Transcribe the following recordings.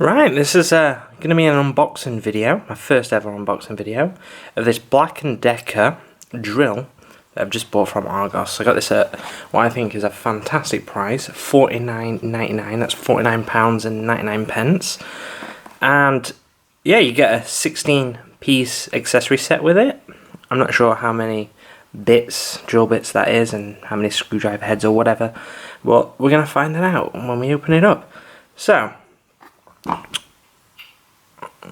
Right, this is going to be an unboxing video, my first ever unboxing video, of this Black & Decker drill that I've just bought from Argos. I got this at what I think is a fantastic price, £49.99, that's £49.99. And yeah, you get a 16-piece accessory set with it. I'm not sure how many drill bits that is, and how many screwdriver heads or whatever, but we're going to find that out when we open it up. So,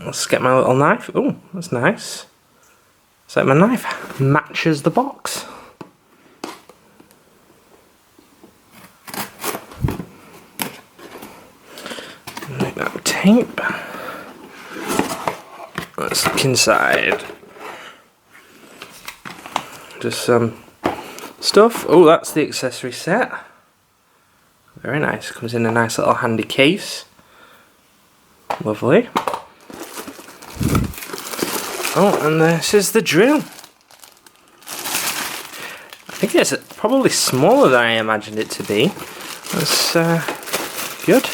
let's get my little knife. Oh, that's nice. It's like my knife matches the box. Make that tape. Let's look inside. Just some stuff. Oh, that's the accessory set. Very nice. Comes in a nice little handy case. Lovely. Oh, and this is the drill. I think it's probably smaller than I imagined it to be. That's good.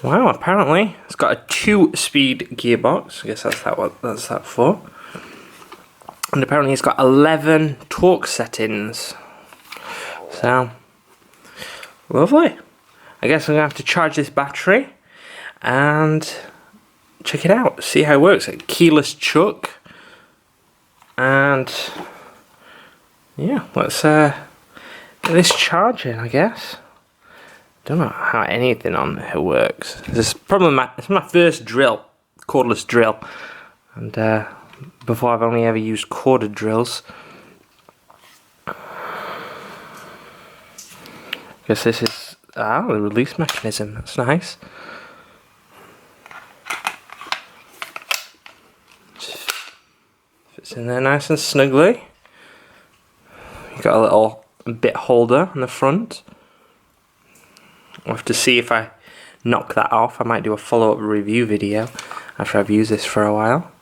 Wow, apparently it's got a 2-speed gearbox. I guess that's what that's for. And apparently it's got 11 torque settings. So, lovely. I guess I'm going to have to charge this battery and check it out, see how it works. A keyless chuck. And yeah, let's get this charging, I guess. Don't know how anything on it works. This is probably it's my first drill, cordless drill. And before I've only ever used corded drills. Guess this is the release mechanism. That's nice. Just fits in there nice and snugly. You've got a little bit holder on the front. I'll have to see if I knock that off. I might do a follow-up review video after I've used this for a while.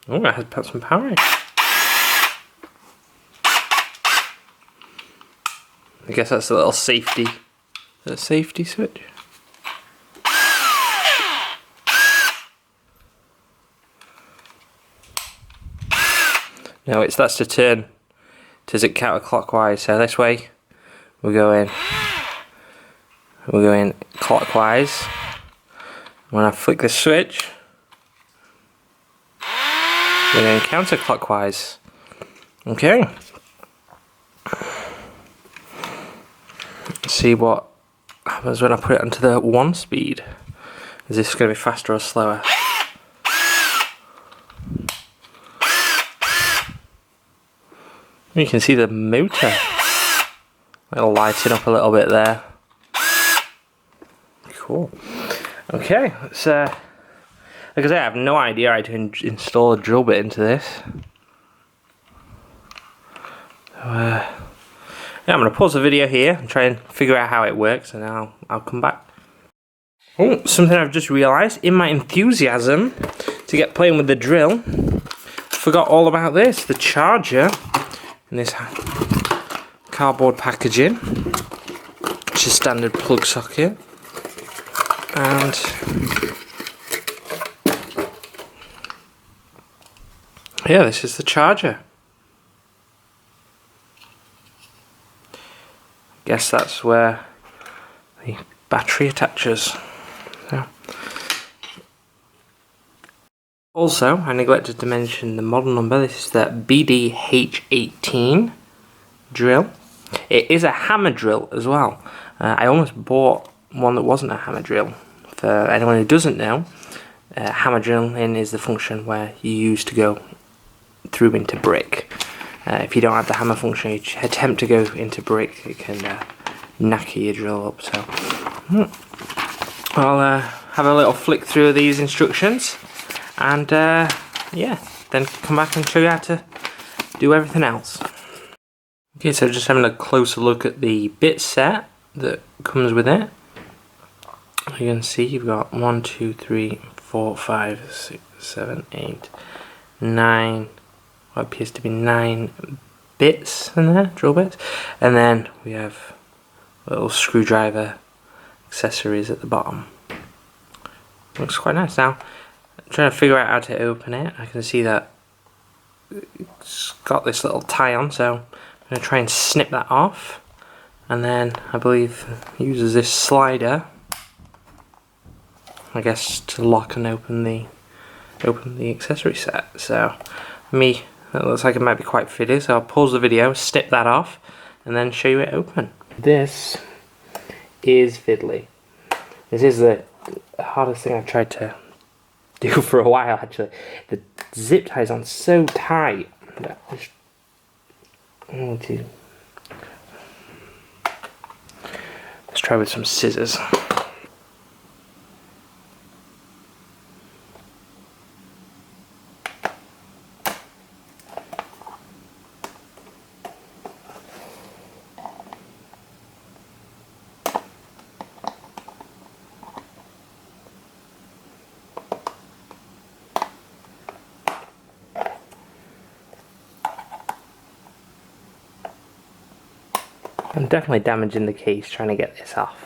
Oh, I had to put some power in. I guess that's a little safety switch. No, that's to turn it counterclockwise. So this way we're going clockwise. When I flick the switch, we're going counterclockwise. Okay. Let's see what happens when I put it onto the 1-speed. Is this going to be faster or slower? You can see the motor lighting up a little bit there. Cool. Okay, let's like I say, I have no idea how to install a drill bit into this. So, yeah, I'm going to pause the video here and try and figure out how it works, and I'll come back. Oh, something I've just realised, in my enthusiasm to get playing with the drill, forgot all about this, the charger in this cardboard packaging, which is standard plug socket, and yeah, this is the charger. Guess that's where the battery attaches. So. Also, I neglected to mention the model number. This is the BDH18 drill. It is a hammer drill as well. I almost bought one that wasn't a hammer drill. For anyone who doesn't know, hammer drilling is the function where you use to go through into brick. If you don't have the hammer function, you attempt to go into brick, it can knacker your drill up. So I'll have a little flick through these instructions, and yeah, then come back and show you how to do everything else. Okay, so just having a closer look at the bit set that comes with it. You can see you've got 1, 2, 3, 4, 5, 6, 7, 8, 9, what appears to be 9 bits in there, drill bits. And then we have little screwdriver accessories at the bottom. Looks quite nice. Now, I'm trying to figure out how to open it. I can see that it's got this little tie on, so I'm going to try and snip that off. And then I believe it uses this slider, I guess, to lock and open the accessory set. So it looks like it might be quite fiddly, so I'll pause the video, snip that off, and then show you it open. This is fiddly. This is the hardest thing I've tried to do for a while, actually. The zip tie is on so tight that let's try with some scissors. I'm definitely damaging the case trying to get this off.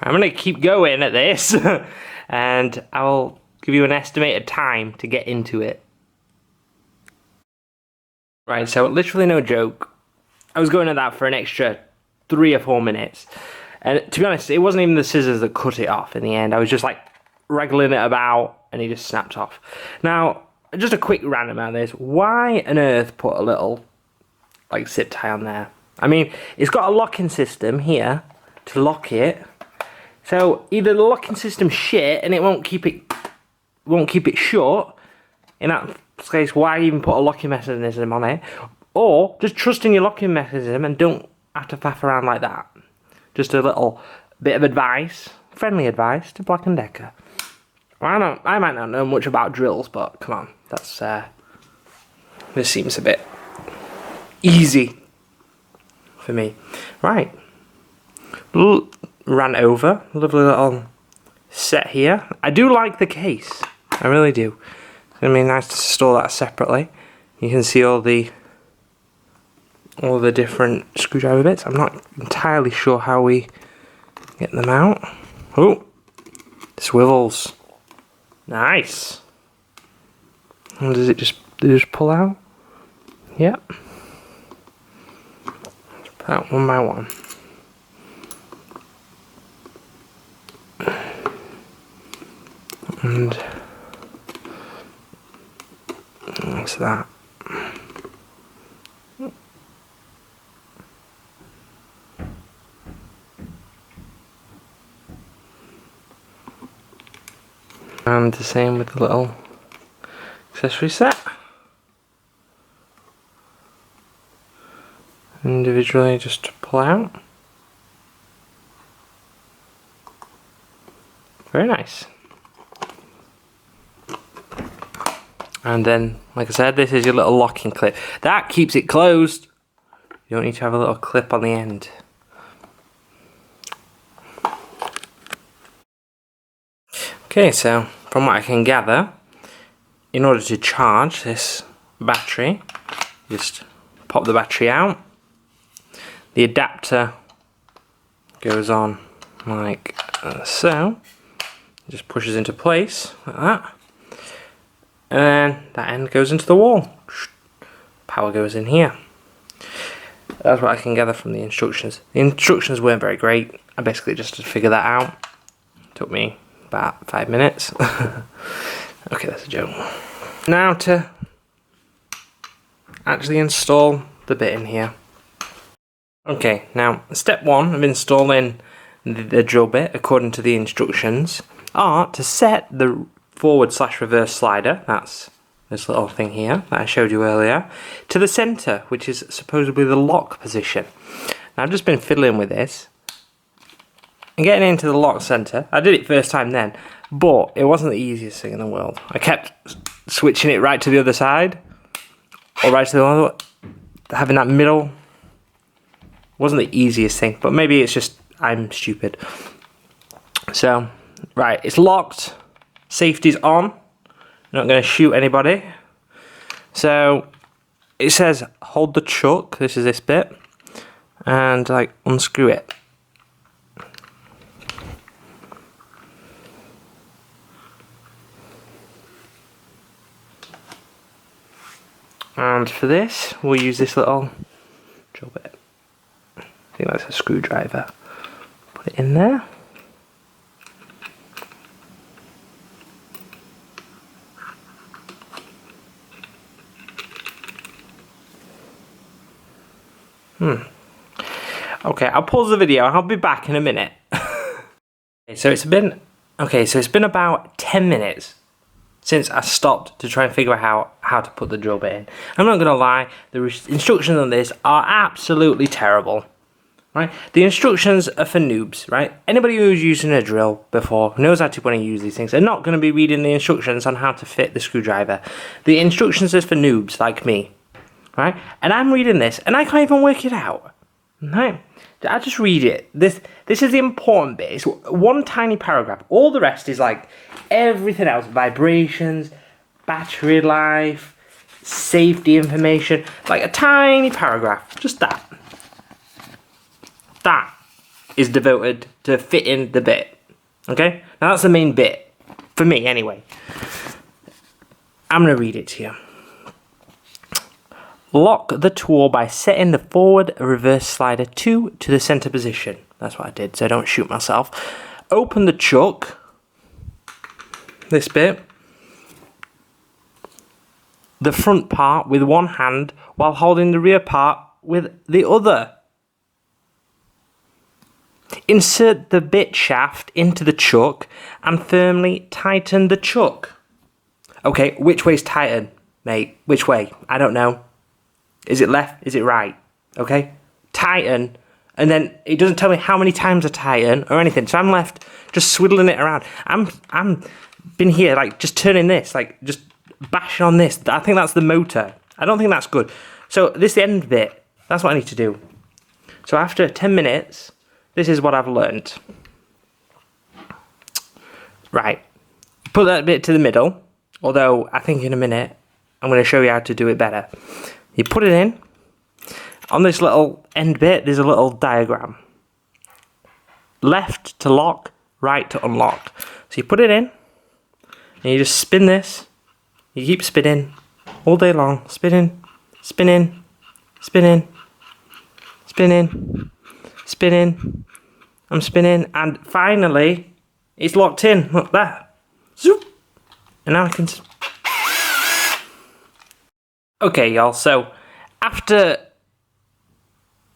I'm going to keep going at this and I'll give you an estimated time to get into it. Right, so literally no joke, I was going at that for an extra 3 or 4 minutes. And to be honest, it wasn't even the scissors that cut it off in the end. I was just like wriggling it about and it just snapped off. Now, just a quick rant about this. Why on earth put a little like zip tie on there? I mean, it's got a locking system here to lock it. So either the locking system's shit and it won't keep it shut. In that case, why even put a locking mechanism on it? Or just trust in your locking mechanism and don't have to faff around like that. Just a little bit of advice, friendly advice to Black & Decker. Well, I might not know much about drills, but come on, this seems a bit easy for me. Right, ran over, lovely little set here. I do like the case, I really do. It's gonna be nice to store that separately. You can see all the different screwdriver bits. I'm not entirely sure how we get them out. Oh, swivels. Nice. And does it just pull out? Yep. Just pull out one by one. And what's that? And the same with the little accessory set. Individually just pull out. Very nice. And then, like I said, this is your little locking clip. That keeps it closed. You don't need to have a little clip on the end. Okay, so from what I can gather, in order to charge this battery, just pop the battery out. The adapter goes on like so. It just pushes into place like that. And then that end goes into the wall. Power goes in here. That's what I can gather from the instructions. The instructions weren't very great. I basically just had to figure that out. It took me about 5 minutes. Okay, that's a joke. Now to actually install the bit in here. Okay, now step 1 of installing the drill bit according to the instructions are to set the forward/reverse slider, that's this little thing here that I showed you earlier, to the center, which is supposedly the lock position. Now I've just been fiddling with this and getting into the lock center. I did it first time then, but it wasn't the easiest thing in the world. I kept switching it right to the other side or right to the other. Having that middle wasn't the easiest thing, but maybe it's just I'm stupid. So, right, it's locked. Safety's on. I'm not going to shoot anybody. So, it says hold the chuck. This is this bit. And, like, unscrew it. And for this, we'll use this little drill bit. I think that's a screwdriver. Put it in there. Okay, I'll pause the video. I'll be back in a minute. So it's been about 10 minutes since I stopped to try and figure out how to put the drill bit in. I'm not gonna lie, the instructions on this are absolutely terrible. Right? The instructions are for noobs, right? Anybody who's using a drill before knows how to want to use these things. They're not going to be reading the instructions on how to fit the screwdriver. The instructions is for noobs like me, right? And I'm reading this and I can't even work it out. Right? I just read it. This is the important bit. It's one tiny paragraph. All the rest is like everything else. Vibrations, battery life, safety information. Like a tiny paragraph. Just that. That is devoted to fitting the bit. Okay? Now that's the main bit. For me, anyway. I'm going to read it to you. Lock the tool by setting the forward reverse slider 2 to the center position. That's what I did, so I don't shoot myself. Open the chuck. This bit. The front part with one hand while holding the rear part with the other. Insert the bit shaft into the chuck and firmly tighten the chuck. Okay, which way's tighten, mate? Which way? I don't know. Is it left? Is it right? Okay? Tighten. And then it doesn't tell me how many times I tighten or anything. So I'm left just swiddling it around. I'm been here like just turning this, like just bashing on this. I think that's the motor. I don't think that's good. So this end bit, that's what I need to do. So after 10 minutes, this is what I've learned. Right. Put that bit to the middle. Although I think in a minute I'm going to show you how to do it better. You put it in. On this little end bit, there's a little diagram. Left to lock, right to unlock. So you put it in, and you just spin this. You keep spinning all day long. Spinning, spinning, spinning, spinning, spinning. I'm spinning, and finally, it's locked in. Look there. Zoop. And now I can... Okay, y'all, so after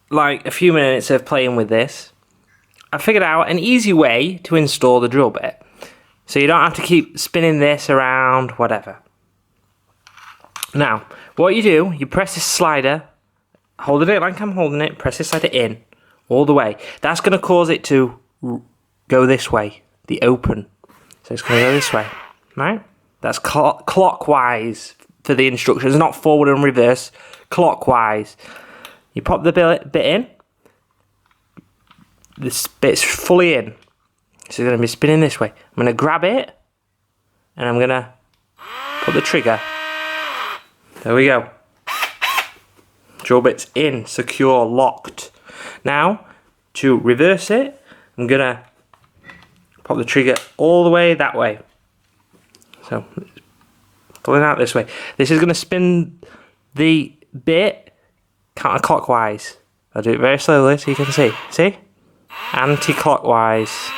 like a few minutes of playing with this, I figured out an easy way to install the drill bit. So you don't have to keep spinning this around, whatever. Now, what you do, you press this slider, holding it like I'm holding it, press this slider in, all the way. That's going to cause it to go this way, the open. So it's going to go this way, right? That's clockwise. For the instructions, not forward and reverse, clockwise. You pop the bit in. This bit's fully in. So you're going to be spinning this way. I'm going to grab it, and I'm going to put the trigger. There we go. Drill bit's in, secure, locked. Now, to reverse it, I'm going to pop the trigger all the way that way. So, pulling out this way. This is going to spin the bit counterclockwise. I'll do it very slowly so you can see. See? Anti-clockwise.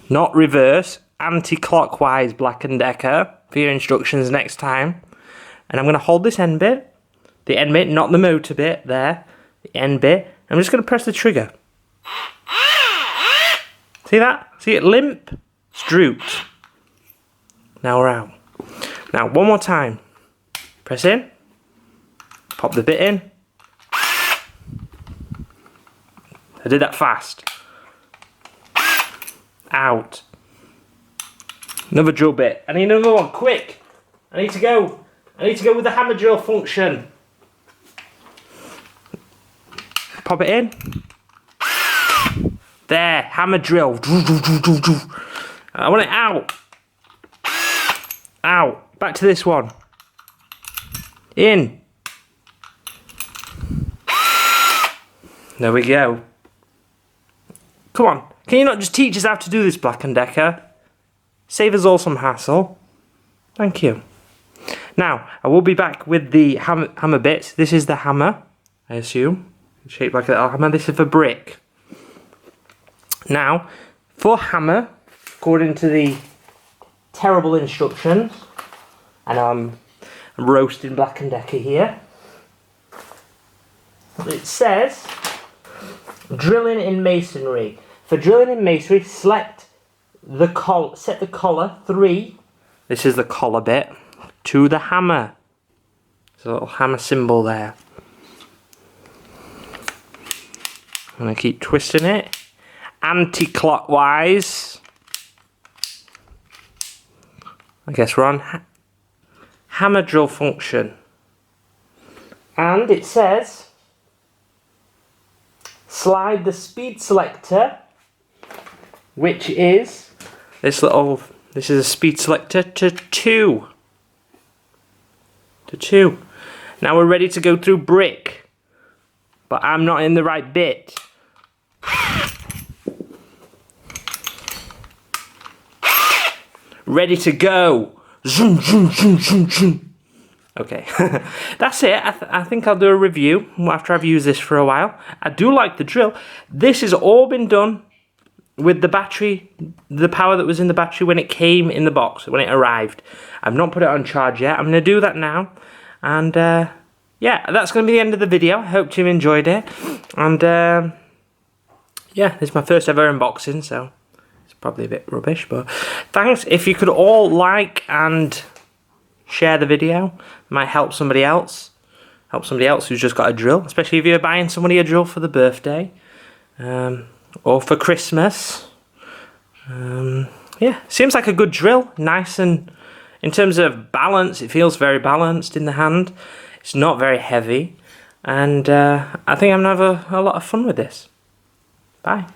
Not reverse. Anti-clockwise, Black & Decker, for your instructions next time. And I'm going to hold this end bit. The end bit, not the motor bit, there. The end bit. I'm just going to press the trigger. See that? See it limp? It's drooped. Now we're out. Now, one more time. Press in. Pop the bit in. I did that fast. Out. Another drill bit. I need another one, quick. I need to go. I need to go with the hammer drill function. Pop it in. There, hammer drill. I want it out. Out. Back to this one. In. There we go. Come on. Can you not just teach us how to do this, Black & Decker? Save us all some hassle. Thank you. Now, I will be back with the hammer bits. This is the hammer, I assume. Shaped like a little hammer. This is for brick. Now, for hammer, according to the terrible instructions, and I'm roasting Black & Decker here, it says, drilling in masonry. For drilling in masonry, set the collar 3, this is the collar bit, to the hammer. There's a little hammer symbol there. I'm going to keep twisting it. Anti-clockwise. I guess we're on hammer drill function. And it says, slide the speed selector, which is this is a speed selector to 2. To 2. Now we're ready to go through brick, but I'm not in the right bit. Ready to go. Zoom, zoom, zoom, zoom, zoom. Okay, that's it. I think I'll do a review after I've used this for a while. I do like the drill. This has all been done with the battery, the power that was in the battery when it came in the box, when it arrived. I've not put it on charge yet. I'm going to do that now. And yeah, that's going to be the end of the video. I hope you've enjoyed it. And yeah, this is my first ever unboxing, so it's probably a bit rubbish. But thanks. If you could all like and share the video, it might help somebody else. Help somebody else who's just got a drill, especially if you're buying somebody a drill for the birthday. Or for Christmas. Yeah, seems like a good drill. Nice, and in terms of balance, it feels very balanced in the hand. It's not very heavy. And I think I'm going to have a lot of fun with this. Bye.